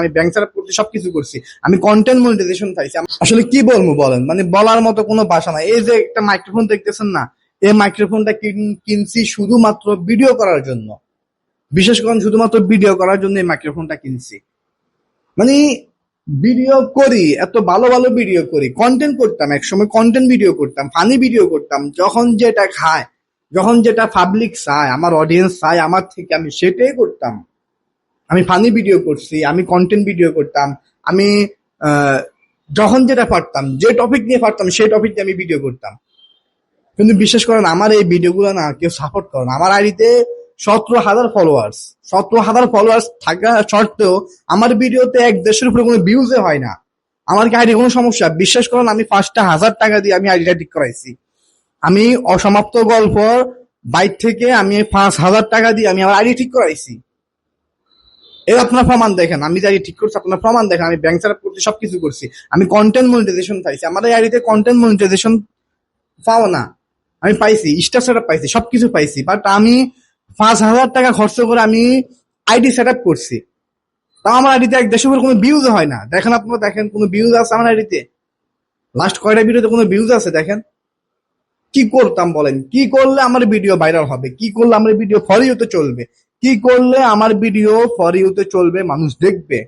আমি bank setup করতে সবকিছু করছি, আমি কন্টেন্ট মনিটাইজেশন চাইছি। আসলে কি বলবো বলেন, মানে বলার মতো কোনো ভাষা নাই। এই যে একটা মাইক্রোফোন দেখতেছেন না, এই মাইক্রোফোনটা কিনছি শুধুমাত্র ভিডিও করার জন্য। বিশেষ করে শুধুমাত্র ভিডিও করার জন্য এই মাইক্রোফোনটা কিনছি। মানে ভিডিও করি, এত ভালো ভালো ভিডিও করি, কন্টেন্ট করতাম, একসময় কন্টেন্ট ভিডিও করতাম, ফানি ভিডিও করতাম। যখন যেটা খায়, যখন যেটা পাবলিক চায়, আমার অডিয়েন্স চায় আমার থেকে, আমি সেটাই করতাম। আমি ফানি ভিডিও করছি, আমি কন্টেন্ট ভিডিও করতাম, আমি আহ, যখন যেটা পারতাম, যে টপিক নিয়ে পারতাম সেই টপিক নিয়ে আমি ভিডিও করতাম। কিন্তু বিশেষ করেন আমার এই ভিডিওগুলো না কেউ সাপোর্ট করে না। আমার আইডিতে 17,000 ফলোয়ার্স, 17,000 ফলোয়ার্স থাকা সত্ত্বেও আমার ভিডিওতে 1 দেড়শোর উপরে কোনো ভিউজে হয় না। আমার কি আইডি কোনো সমস্যা? বিশ্বাস করেন, আমি 5,000 টাকা দিয়ে আমি আইডিটা ঠিক করাইছি। আমি অসমাপ্ত গল্প বাইর থেকে আমি 5,000 টাকা দিয়ে আমি আমার আইডি ঠিক করাইছি। এর আপনার প্রমাণ দেখেন, আমি যে আইডি ঠিক করছি আপনার প্রমাণ দেখেন। আমি ব্যাংক সেটআপ করতে সবকিছু করছি, আমি কন্টেন্ট মনিটাইজেশন চাইছি। আমার এই আইডিতে কন্টেন্ট মনিটাইজেশন পাও না, আমি পাইছি, স্টার সেটআপ পাইছি, সবকিছু পাইছি, বাট আমি 5,000 টাকা খরচ করে আমি আইডি সেট আপ করছি। তাও আমার আইডিতে 1 দেড়শো করে কোনো ভিউজ হয় না। দেখেন, আপনারা দেখেন কোনো ভিউজ আছে আমার আইডিতে? লাস্ট কয়টা ভিডিওতে কোনো ভিউজ আছে দেখেন? কি করতাম বলেন? কি করলে আমার ভিডিও ভাইরাল হবে? কি করলে আমার ভিডিও ফর ইউতে চলবে? কি করলে আমার ভিডিও ফর ইউতে চলবে, মানুষ দেখবে?